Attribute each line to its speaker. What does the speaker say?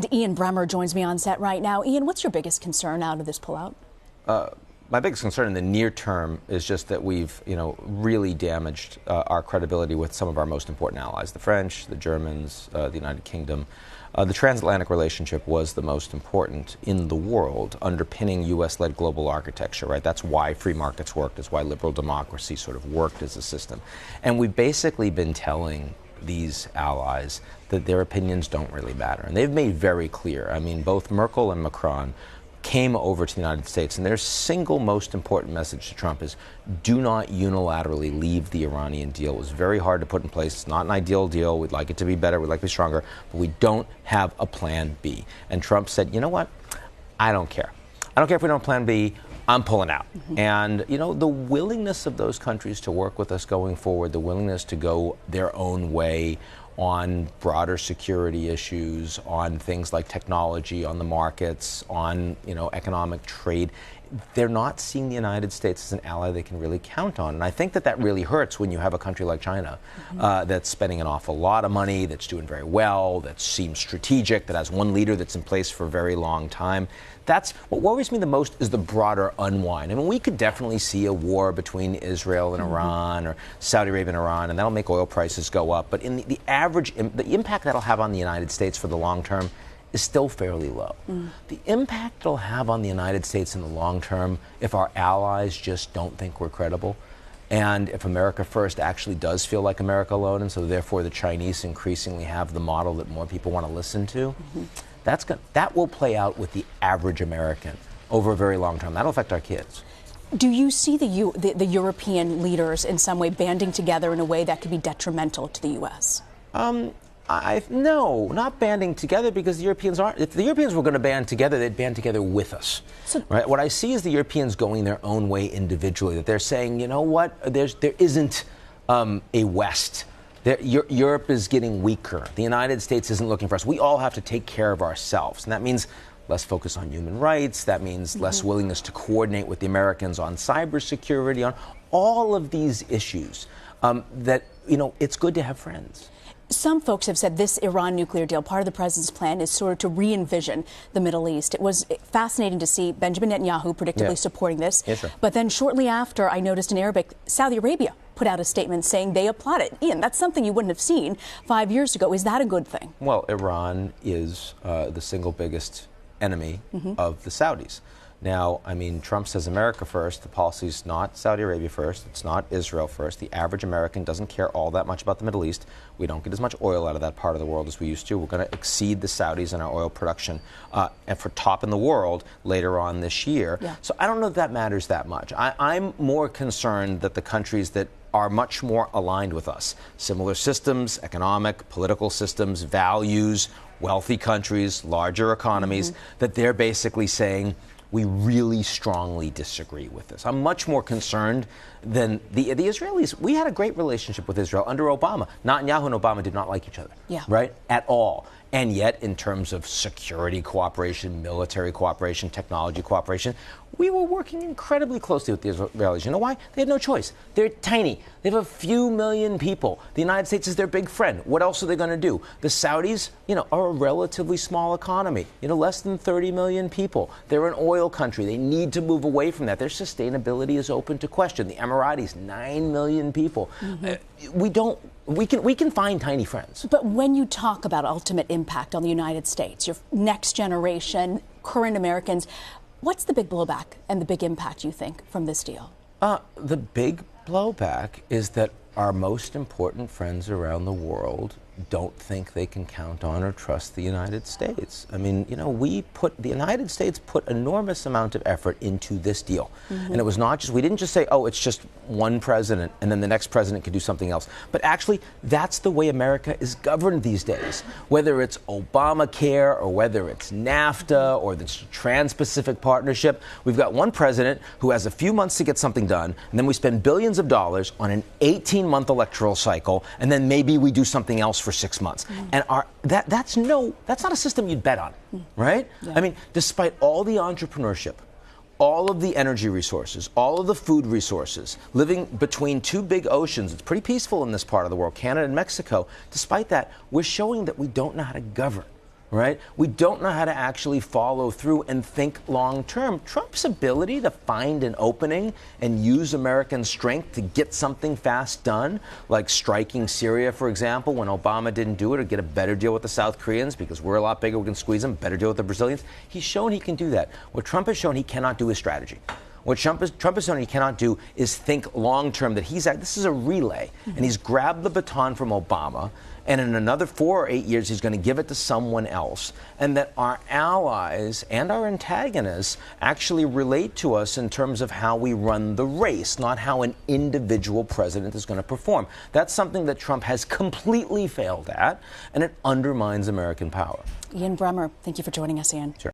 Speaker 1: And Ian Bremmer joins me on set right now. Ian, what's your biggest concern out of this pullout?
Speaker 2: My biggest concern in the near term is just that we've, really damaged our credibility with some of our most important allies, the French, the Germans, the United Kingdom. The transatlantic relationship was the most important in the world, underpinning U.S.-led global architecture, right? That's why free markets worked. That's why liberal democracy sort of worked as a system. And we've basically been telling these allies that their opinions don't really matter. And they've made very clear. I mean, both Merkel and Macron came over to the United States, and their single most important message to Trump is do not unilaterally leave the Iranian deal. It was very hard to put in place. It's not an ideal deal. We'd like it to be better. We'd like it to be stronger. But we don't have a plan B. And Trump said, you know what? I don't care. I don't care if we don't have plan B. I'm pulling out. And, the willingness of those countries to work with us going forward, the willingness to go their own way on broader security issues, on things like technology, on the markets, on, economic trade, they're not seeing the United States as an ally they can really count on. And I think that really hurts when you have a country like China that's spending an awful lot of money, that's doing very well, that seems strategic, that has one leader that's in place for a very long time. That's what worries me the most is the broader unwind. I mean, we could definitely see a war between Israel and Iran or Saudi Arabia and Iran, and that'll make oil prices go up. But in the impact that'll have on the United States for the long term is still fairly low. The impact it'll have on the United States in the long term, if our allies just don't think we're credible, and if America First actually does feel like America alone, and so therefore the Chinese increasingly have the model that more people want to listen to, that will play out with the average American over a very long time. That'll affect our kids.
Speaker 1: Do you see the European leaders in some way banding together in a way that could be detrimental to the U.S.?
Speaker 2: No, not banding together, because the Europeans aren't. If the Europeans were going to band together, they'd band together with us. Right? What I see is the Europeans going their own way individually, that they're saying, you know what, there isn't a West. Europe is getting weaker. The United States isn't looking for us. We all have to take care of ourselves. And that means less focus on human rights. That means less willingness to coordinate with the Americans on cybersecurity, on all of these issues that, it's good to have friends.
Speaker 1: Some folks have said this Iran nuclear deal, part of the president's plan, is sort of to re-envision the Middle East. It was fascinating to see Benjamin Netanyahu predictably supporting this.
Speaker 2: Yeah, sure.
Speaker 1: But then shortly after, I noticed in Arabic, Saudi Arabia put out a statement saying they applaud it. Ian, that's something you wouldn't have seen 5 years ago. Is that a good thing?
Speaker 2: Well, Iran is the single biggest enemy of the Saudis. Now, I mean, Trump says America first. The policy's not Saudi Arabia first. It's not Israel first. The average American doesn't care all that much about the Middle East. We don't get as much oil out of that part of the world as we used to. We're going to exceed the Saudis in our oil production and for top in the world later on this year.
Speaker 1: Yeah.
Speaker 2: So I don't know if that matters that much. I'm more concerned that the countries that are much more aligned with us, similar systems, economic, political systems, values, wealthy countries, larger economies, that they're basically saying, we really strongly disagree with this. I'm much more concerned than the Israelis. We had a great relationship with Israel under Obama. Netanyahu and Obama did not like each other, right, at all. And yet, in terms of security cooperation, military cooperation, technology cooperation, we were working incredibly closely with the Israelis. You know why? They had no choice. They're tiny. They have a few million people. The United States is their big friend. What else are they going to do? The Saudis, are a relatively small economy. Less than 30 million people. They're an oil country. They need to move away from that. Their sustainability is open to question. The Emiratis, 9 million people. We can find tiny friends.
Speaker 1: But when you talk about ultimate impact on the United States, your next generation, current Americans, what's the big blowback and the big impact, you think, from this deal?
Speaker 2: The big blowback is that our most important friends around the world don't think they can count on or trust the United States. I mean, the United States put enormous amount of effort into this deal. And it was not just, we didn't just say, oh, it's just one president and then the next president can do something else. But actually, that's the way America is governed these days. Whether it's Obamacare or whether it's NAFTA or the Trans-Pacific Partnership, we've got one president who has a few months to get something done, and then we spend billions of dollars on an 18-month electoral cycle, and then maybe we do something else for 6 months. And that's not a system you'd bet on, right?
Speaker 1: Yeah.
Speaker 2: I mean, despite all the entrepreneurship, all of the energy resources, all of the food resources, living between two big oceans, it's pretty peaceful in this part of the world, Canada and Mexico. Despite that, we're showing that we don't know how to govern. right? We don't know how to actually follow through and think long term. Trump's ability to find an opening and use American strength to get something fast done, like striking Syria, for example, when Obama didn't do it, or get a better deal with the South Koreans because we're a lot bigger, we can squeeze them, better deal with the Brazilians. He's shown he can do that. What Trump has shown he cannot do is strategy. What Trump has shown he cannot do is think long term, that this is a relay, and he's grabbed the baton from Obama, and in another 4 or 8 years he's going to give it to someone else, and that our allies and our antagonists actually relate to us in terms of how we run the race, not how an individual president is going to perform. That's something that Trump has completely failed at, and it undermines American power.
Speaker 1: Ian Bremmer, thank you for joining us, Ian.
Speaker 2: Sure.